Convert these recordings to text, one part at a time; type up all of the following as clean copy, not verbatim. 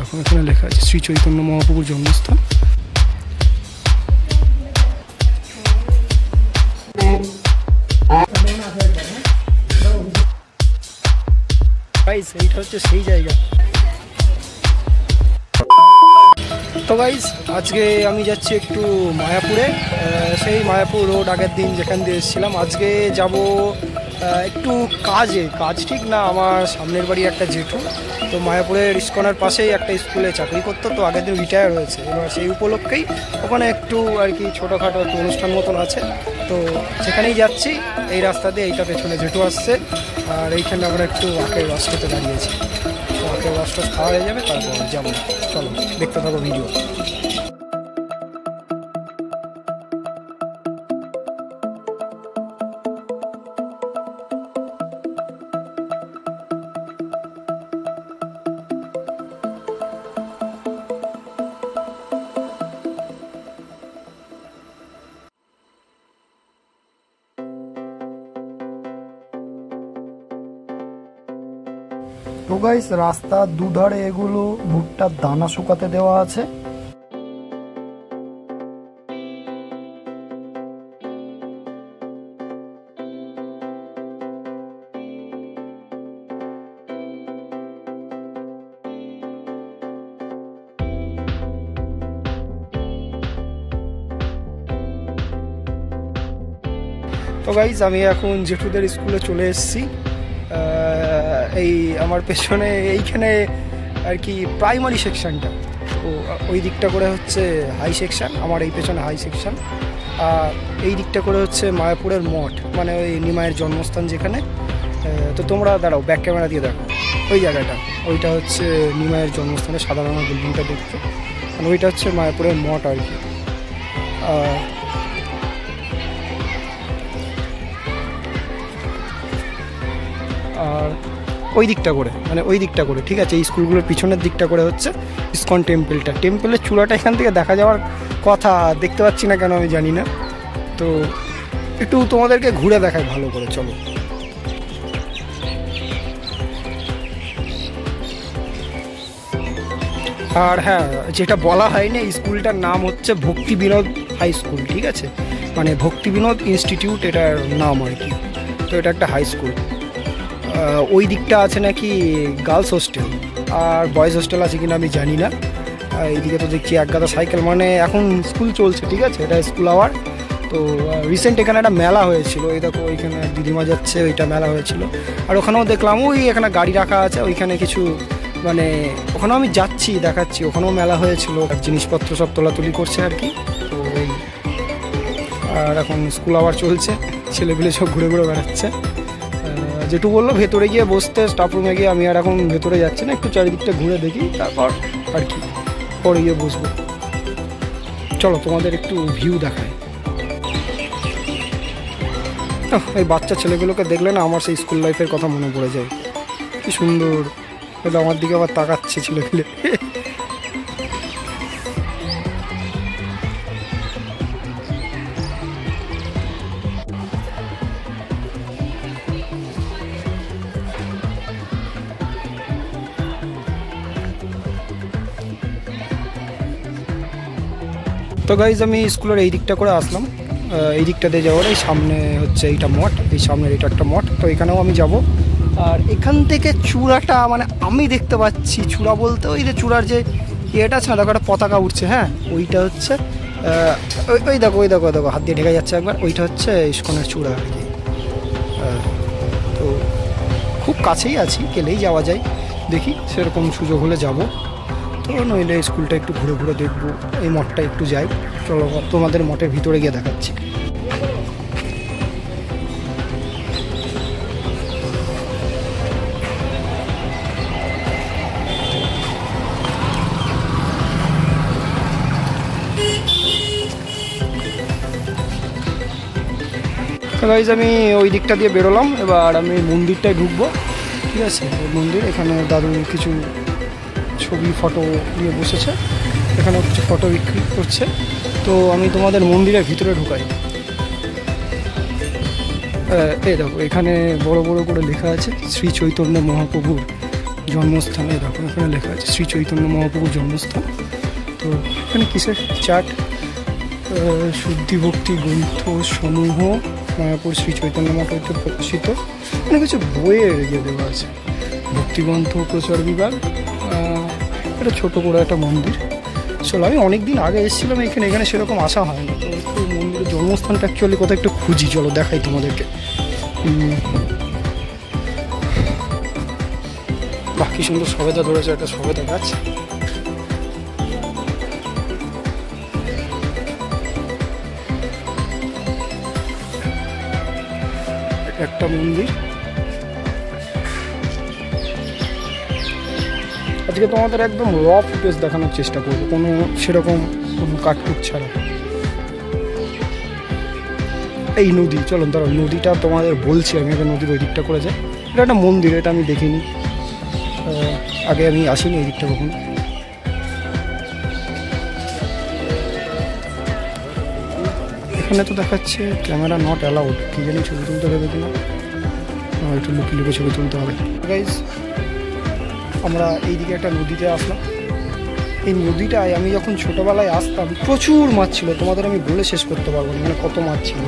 দেখো এখানে লেখা আছে শ্রী চৈতন্য মহাপ্রভুর জন্মস্থান। এইটা হচ্ছে সেই জায়গা। তো গাইস আজকে আমি যাচ্ছি একটু মায়াপুরে, সেই মায়াপুর রোড আগের দিন যেখান দিয়ে এসেছিলাম। আজকে যাব একটু কাজ ঠিক না, আমার সামনের বাড়ি একটা জেঠু, তো মায়াপুরের ইস্কনের পাশেই একটা স্কুলে চাকরি করতো, তো আগের দিন রিটায়ার হয়েছে। এবার সেই উপলক্ষেই ওখানে একটু আর কি ছোটোখাটো একটু অনুষ্ঠান মতন আছে, তো সেখানেই যাচ্ছি। এই রাস্তা দিয়ে এইটা পেছনে জেঠু আসছে, আর এইখানে আমরা একটু আখের রস খেতে দাঁড়িয়েছি। তো আখের রসটা খাওয়া হয়ে যাবে, তারপর যাবো। চলো দেখতে থাকো ভিডিও। তো গাইস রাস্তার দুধারে এগুলো ভুট্টার দানা শুকাতে দেওয়া আছে। তো গাইস আমি এখন জেঠুদের স্কুলে চলে এসেছি। এই আমার পেছনে এইখানে আর কি প্রাইমারি সেকশনটা, তো ওই দিকটা করে হচ্ছে হাই সেকশন, আমার এই পেছনে হাই সেকশন, আর এই দিকটা করে হচ্ছে মায়াপুরের মঠ, মানে ওই নিমায়ের জন্মস্থান যেখানে। তো তোমরা দাঁড়াও, ব্যাক ক্যামেরা দিয়ে দেখো ওই জায়গাটা, ওইটা হচ্ছে নিমায়ের জন্মস্থানে সাদা রঙের বিল্ডিংটা দেখছো, মানে ওইটা হচ্ছে মায়াপুরের মঠ আর কি। আর ওই দিকটা করে, মানে ওই দিকটা করে ঠিক আছে, এই স্কুলগুলোর পিছনের দিকটা করে হচ্ছে ইসকন টেম্পলটা। টেম্পলের চূড়াটা এখান থেকে দেখা যাওয়ার কথা, দেখতে পাচ্ছি না কেন আমি জানি না, তো একটু তোমাদেরকে ঘুরে দেখাই ভালো করে, চলো। আর হ্যাঁ, যেটা বলা হয়নি, স্কুলটার নাম হচ্ছে ভক্তি বিনোদ হাই স্কুল, ঠিক আছে, মানে ভক্তি বিনোদ ইনস্টিটিউট এটার নাম আর কি। তো এটা একটা হাই স্কুল। ওই দিকটা আছে নাকি গার্লস হোস্টেল, আর বয়েজ হোস্টেল আছে কিনা আমি জানি না। এইদিকে তো দেখছি এক গাদা সাইকেল, মানে এখন স্কুল চলছে, ঠিক আছে, এটা স্কুল আওয়ার। তো রিসেন্ট এখানে একটা মেলা হয়েছিল, এই দেখো ওইখানে দিদিমা যাচ্ছে, ওইটা মেলা হয়েছিল। আর ওখানেও দেখলাম ওই এখানে গাড়ি রাখা আছে, ওইখানে কিছু মানে ওখানেও আমি যাচ্ছি দেখাচ্ছি, ওখানেও মেলা হয়েছিল, জিনিসপত্র সব তোলাতুলি করছে আর কি। তো এই আর এখন স্কুল আওয়ার চলছে, ছেলেপিলে সব ঘুরে ঘুরে বেড়াচ্ছে। যেটু বললো ভেতরে গিয়ে বসতে, স্টাফ রুমে গিয়ে, আমি আর এখন ভেতরে যাচ্ছি না, একটু চারিদিকটা ঘুরে দেখি, তারপর আর কি পরে গিয়ে বসবো। চলো তোমাদের একটু ভিউ দেখায়। এই বাচ্চা ছেলেগুলোকে দেখলে না আমার সেই স্কুল লাইফের কথা মনে পড়ে যায়, কি সুন্দর, এটা আমার দিকে আবার তাকাচ্ছে ছেলেগুলো। তো গাইজ আমি স্কুলের এই দিকটা করে আসলাম, এই দিকটা দিয়ে যাওয়ার, এই সামনে হচ্ছে এইটা মঠ, এই সামনের এটা একটা মঠ, তো এখানেও আমি যাব। আর এখান থেকে চূড়াটা মানে আমি দেখতে পাচ্ছি, চূড়া বলতে ওই যে চূড়ার যে ইয়েটা আছে না, দেখো একটা পতাকা উঠছে, হ্যাঁ ওইটা হচ্ছে ওই দেখো ওই দেখো দেখো হাত দিয়ে ঢেকে যাচ্ছে একবার, ওইটা হচ্ছে ইস্কনের চূড়া আর কি। তো খুব কাছেই আছি, গেলেই যাওয়া যায়, দেখি সেরকম সুযোগ হলে যাব। তো নইলে স্কুলটা একটু ঘুরে ঘুরে দেখবো, এই মঠটা একটু যাই, চলো তোমাদের মঠের ভিতরে গিয়ে দেখাচ্ছি। গাইজ আমি ওই দিকটা দিয়ে বেরোলাম, এবার আমি মন্দিরটায় ঢুকবো, ঠিক আছে। মন্দির, এখানে দাদু কিছু ছবি ফটো নিয়ে বসেছে, এখানে কিছু ফটো বিক্রি করছে, তো আমি তোমাদের মন্দিরের ভিতরে ঢুকাই। এই দেখো এখানে বড় বড় করে লেখা আছে শ্রী চৈতন্য মহাপ্রভুর জন্মস্থানে দেখো এখানে লেখা আছে শ্রী চৈতন্য মহাপ্রভুর জন্মস্থান। তো এখানে কিসের চার্ট, শুদ্ধি ভক্তি গ্রন্থ সমূহ মায়াপুর শ্রী চৈতন্য মঠ হইতে প্রকাশিত, অনেক কিছু বইয়ের ইয়ে দেওয়া আছে। ভক্তিগ্রন্থ প্রচার বিভাগ, এটা ছোটো করে একটা মন্দির। চলো আমি অনেক দিন আগে এসেছিলাম এখানে সেরকম আসা হয় না, তো একটু মন্দিরের জন্মস্থানটা অ্যাকচুয়ালি কোথাও একটু খুঁজি, চলো দেখাই তোমাদেরকে। বাহ কি সুন্দর সবেদা ধরেছে, একটা সবেদা গাছ। একটা মন্দির। আজকে তোমাদের একদম র ফুটেজ দেখানোর চেষ্টা করবো, কোনো সেরকম কোনো কাটকুট ছাড়া। এই নদী, চলো ধরো নদীটা তোমাদের বলছি আমি, একটা নদীর ওই দিকটা করে যাই। এটা একটা মন্দির, এটা আমি দেখিনি, আগে আমি আসিনি এই দিকটা কখনো। এখানে তো দেখাচ্ছে ক্যামেরা নট অ্যালাউড, কি জানি ছবি তুলতে হবে কিনা, একটু লুকিয়ে ছবি তুলতে হবে। গাইজ আমরা এইদিকে একটা নদীতে আসলাম। এই নদীটায় আমি যখন ছোটোবেলায় আসতাম প্রচুর মাছ ছিল, তোমাদের আমি বলে শেষ করতে পারবো না মানে কত মাছ ছিল।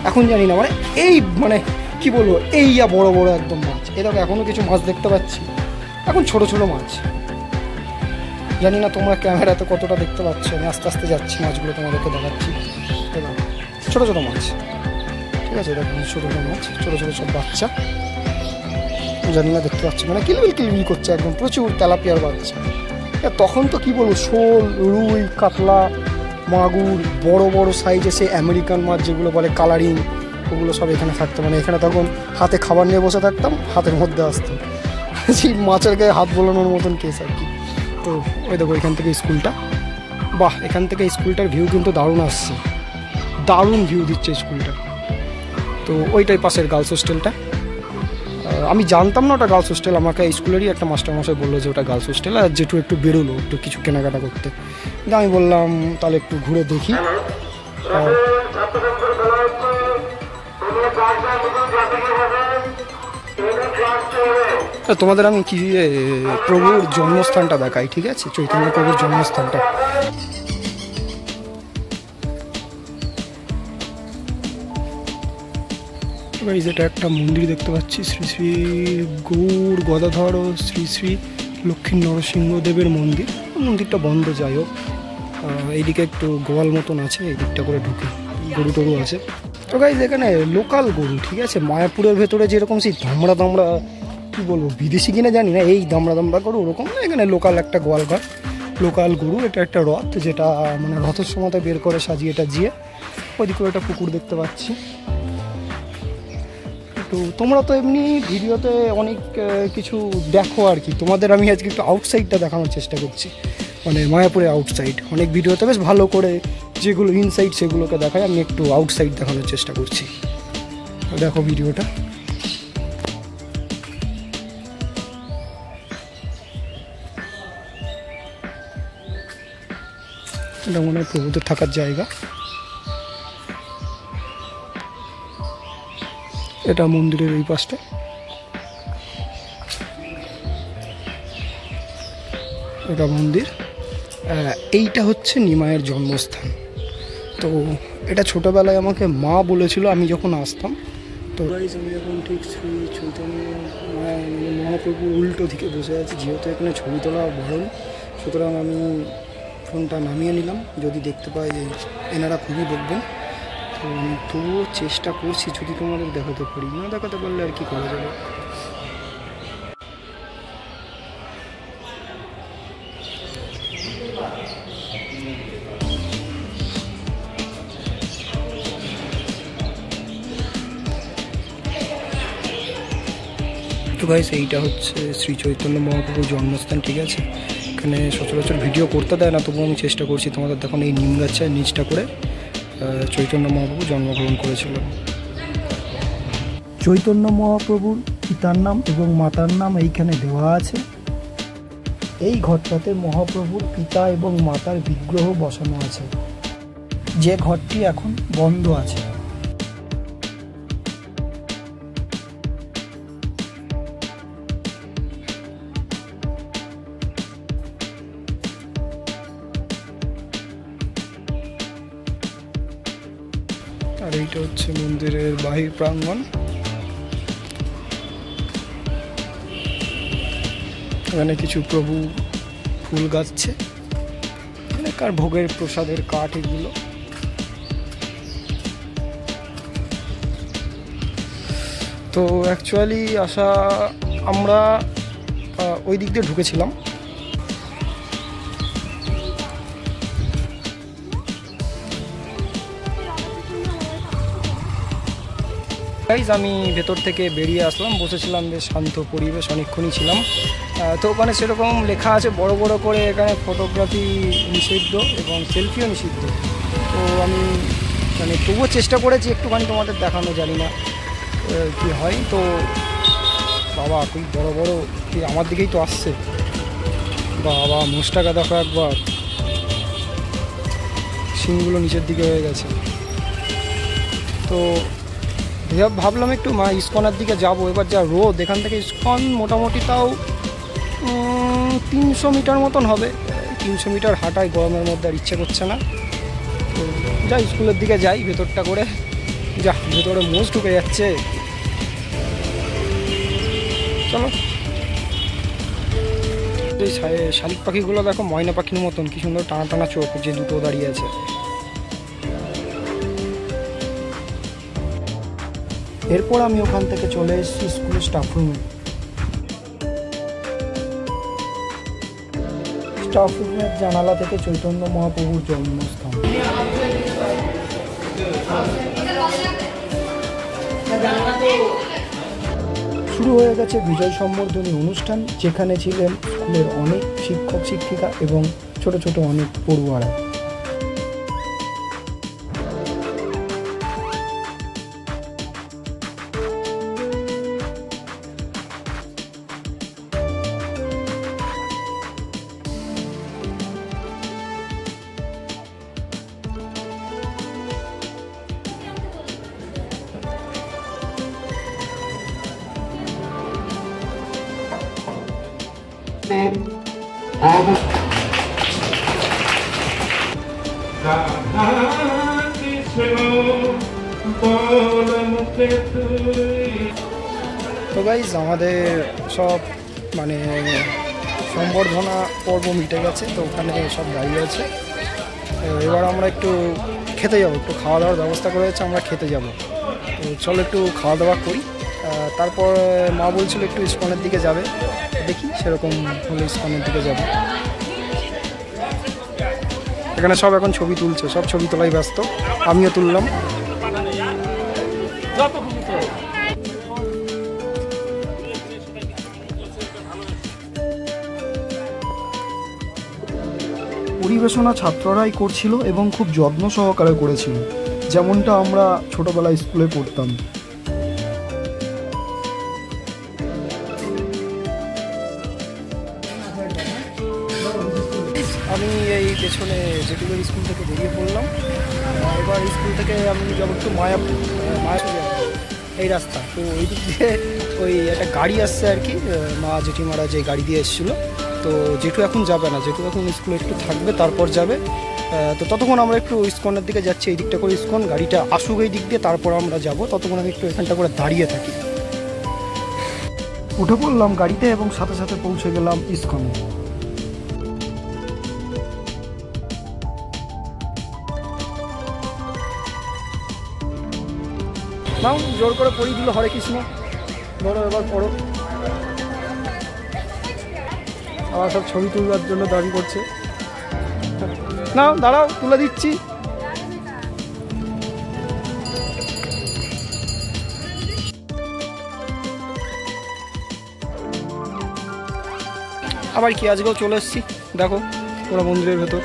এখন জানি না, মানে এই মানে কি বলবো, এই বড় বড় একদম মাছ। এই দেখো এখনও কিছু মাছ দেখতে পাচ্ছি, এখন ছোট ছোট মাছ। জানি না তোমরা ক্যামেরাতে কতটা দেখতে পাচ্ছ, আমি আস্তে আস্তে যাচ্ছি, মাছগুলো তোমাদেরকে দেখাচ্ছি। ছোটো ছোটো মাছ, ঠিক আছে, দেখো ছোটো ছোটো মাছ, ছোটো ছোটো সব বাচ্চা। জানি না দেখতে পাচ্ছি, মানে কিলবিল কিলবিল করছে একদম, প্রচুর তেলাপিয়ার বাচ্চা। তখন তো কি বলবো, শোল, রুই, কাতলা, মাগুর, বড় বড় সাইজে সে আমেরিকান মাছ যেগুলো বলে কালারিং, ওগুলো সব এখানে থাকতো। মানে এখানে তখন হাতে খাবার নিয়ে বসে থাকতাম, হাতের মধ্যে আসতাম, সেই মাছের গায়ে হাত বোলানোর মতন কেস আর কি। তো ওই দেখো এখান থেকে স্কুলটা, বাহ এখান থেকে স্কুলটার ভিউ কিন্তু দারুণ আসছে, দারুণ ভিউ দিচ্ছে স্কুলটা। তো ওইটাই পাশের গার্লস হোস্টেলটা। আমি জানতাম না ওটা গার্লস হোস্টেল, আমাকে স্কুলেরই একটা মাস্টারমশাই বললো যে ওটা গার্লস হোস্টেল। আর যেটু একটু বেরোলো একটু কিছু কেনাকাটা করতে, কিন্তু আমি বললাম তাহলে একটু ঘুরে দেখি। তোমাদের আমি কি প্রভুর জন্মস্থানটা দেখাই, ঠিক আছে, চৈতন্য প্রভুর জন্মস্থানটা। যেটা একটা মন্দির দেখতে পাচ্ছি, শ্রী শ্রী গৌর গদাধর ও শ্রী শ্রী লক্ষ্মী নরসিংহদেবের মন্দির। মন্দিরটা বন্ধ, যাই হোক। এইদিকে একটু গোয়াল মতন আছে, এই দিকটা করে ঢুকে গরু টরু আছে। তো গাইজ এখানে লোকাল গরু, ঠিক আছে, মায়াপুরের ভেতরে যেরকম সেই দামড়া দামড়া, কী বলবো বিদেশি কিনে জানি না, এই দামড়া দামড়া গরু ওরকম না, এখানে লোকাল একটা গোয়াল ঘর, লোকাল গরু। এটা একটা রথ, যেটা মানে রথের সময় বের করে সাজিয়ে জিয়ে। ওইদিকে একটা পুকুর দেখতে পাচ্ছি। তো তোমরা তো এমনি ভিডিওতে অনেক কিছু দেখো আর কি, তোমাদের আমি আজকে একটু আউটসাইডটা দেখানোর চেষ্টা করছি, মানে মায়াপুরের আউটসাইড। অনেক ভিডিওতে বেশ ভালো করে যেগুলো ইনসাইড সেগুলোকে দেখাই, আমি একটু আউটসাইড দেখানোর চেষ্টা করছি। দেখো ভিডিওটা। এটা মনে হয় প্রভুদের থাকার জায়গা। এটা মন্দিরের এই পাশটা। এটা মন্দির, এইটা হচ্ছে নিমাইয়ের জন্মস্থান। তো এটা ছোটোবেলায় আমাকে মা বলেছিল আমি যখন আসতাম। তো আমি যখন ঠিক শ্রী চৈতন্য মহাপ্রভুর উল্টো দিকে বসে আছি, যেহেতু এখানে ছবি তোলা বারণ, সুতরাং আমি ফোনটা নামিয়ে নিলাম। যদি দেখতে পাই যে এনারা খুবই বকবেন, তো আমি তবুও চেষ্টা করছি যদি তোমাদের দেখাতে পারি, না দেখাতে পারলে আর কি করা যাবে। তো গাইস এইটা হচ্ছে শ্রী চৈতন্য মহাপ্রভুর জন্মস্থান, ঠিক আছে। এখানে সচরাচর ভিডিও করতে দেয় না, তবুও আমি চেষ্টা করছি তোমাদের। দেখুন এই নিম গাছের নিচটা করে চৈতন্য মহাপ্রভু জন্মগ্রহণ করেছিলেন। চৈতন্য মহাপ্রভুর পিতার নাম এবং মাতার নাম এইখানে দেওয়া আছে। এই ঘরটাতে মহাপ্রভুর পিতা এবং মাতার বিগ্রহ বসানো আছে, যে ঘরটি এখন বন্ধ আছে। আর এইটা হচ্ছে মন্দিরের বাহির প্রাঙ্গণ। এখানে কিছু প্রভু ফুল গাচ্ছে, কার ভোগের প্রসাদের কাঠ এগুলো। তো অ্যাকচুয়ালি আমরা ওই দিক দিয়ে ঢুকেছিলাম। আমি ভেতর থেকে বেরিয়ে আসলাম, বসেছিলাম, বেশ শান্ত পরিবেশ, অনেকক্ষণই ছিলাম। তো ওখানে সেরকম লেখা আছে বড় বড় করে, এখানে ফটোগ্রাফি নিষিদ্ধ এবং সেলফিও নিষিদ্ধ। তো আমি মানে তবুও চেষ্টা করেছি একটুখানি তোমাদের দেখানো, জানি না কি হয়। তো বাবা খুব বড় বড়, আমার দিকেই তো আসছে। বাবা মোষটাকে দেখো একবার, শিংগুলো নিচের দিকে হয়ে গেছে। তো ভাবলাম একটু ইস্কনের দিকে যাব। এবার যা রোদ, এখান থেকে ইস্কন মোটামুটি তাও 300 মিটার মতন হবে। 300 মিটার হাঁটায় গরমের মধ্যে আর ইচ্ছে করছে না। তো যাই স্কুলের দিকে যাই ভেতরটা করে। যা ভেতরে মোষ ঢুকে যাচ্ছে। চলো। এই শালিক পাখিগুলো দেখো, ময়না পাখির মতন, কি সুন্দর টানা টানা চোখ, যে দুটো দাঁড়িয়ে আছে। এরপর আমি ওখান থেকে চলে এসেছি স্কুলের স্টাফ রুমে। স্টাফ রুমের জানালা থেকে চৈতন্য মহাপ্রভুর জন্মস্থান। শুরু হয়ে গেছে বিজয় সম্বর্ধনী অনুষ্ঠান, যেখানে ছিলেন স্কুলের অনেক শিক্ষক শিক্ষিকা এবং ছোট ছোট অনেক পড়ুয়ারা। তো গাইজ আমাদের সব মানে সম্বর্ধনা পর্ব মিটে গেছে। তো ওখানে সব দাঁড়িয়ে আছে। এবার আমরা একটু খেতে যাব, একটু খাওয়া দাওয়ার ব্যবস্থা করে হচ্ছে, আমরা খেতে যাব। তো চলো একটু খাওয়া দাওয়া করি। তারপর মা বলছিল একটু ইস্কনের দিকে যাবে, দেখি সেরকম হলে ইস্কনের দিকে যাবে। এখানে সব এখন ছবি তুলছে, সব ছবি তোলাই ব্যস্ত, আমিও তুললাম। পরিবেশনা ছাত্ররাই করছিল এবং খুব যত্ন সহকারে করেছিল, যেমনটা আমরা ছোটবেলায় স্কুলে করতাম। আমি এই পেছনে জেটুবের স্কুল থেকে বেরিয়ে পড়লাম। এবার স্কুল থেকে আমি যাবো একটু মায়াপুর এই রাস্তা। তো ওই দিক দিয়ে ওই একটা গাড়ি আসছে আর কি, মা জেঠিমারা যে গাড়ি দিয়ে এসেছিলো। তো জেঠু এখন যাবে না, জেঠু এখন স্কুলে একটু থাকবে, তারপর যাবে। তো ততক্ষণ আমরা একটু ইস্কনের দিকে যাচ্ছি, এই দিকটা করে ইস্কন, গাড়িটা আসুক এই দিক দিয়ে, তারপর আমরা যাব। ততক্ষণ আমি একটু এখানটা করে দাঁড়িয়ে থাকি। উঠে পড়লাম গাড়িতে এবং সাথে সাথে পৌঁছে গেলাম ইস্কনে। নাও জোর করে পড়িয়ে দিল হরে কৃষ্ণ, ধরো এবার পড়ো। আবার সব ছবি তুলবার জন্য দাবি করছে। নাও দাঁড়াও, তুলে দিচ্ছি। আবার কি, আজকেও চলে এসেছি, দেখো ওরা মন্দিরের ভেতর।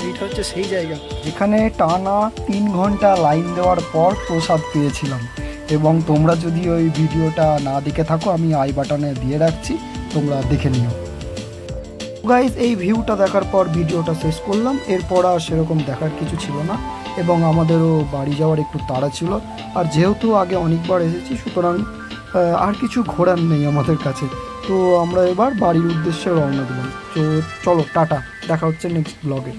এইটা হচ্ছে সেই জায়গা যেখানে টানা 3 ঘন্টা লাইন দেওয়ার পর প্রসাদ পেয়েছিলাম। এবং তোমরা যদি ওই ভিডিওটা না দেখে থাকো, আমি আই বাটনে দিয়ে রাখছি, তোমরা দেখে নিও। গাইজ এই ভিউটা দেখার পর ভিডিওটা শেষ করলাম। এরপর আর সেরকম দেখার কিছু ছিল না এবং আমাদেরও বাড়ি যাওয়ার একটু তাড়া ছিল। আর যেহেতু আগে অনেকবার এসেছি, সুতরাং আর কিছু ঘোরার নেই আমাদের কাছে। তো তো আমরা এবার বাড়ির উদ্দেশ্যে রওনা দিলাম। তো চলো টাটা, দেখা হচ্ছে নেক্সট ব্লগে।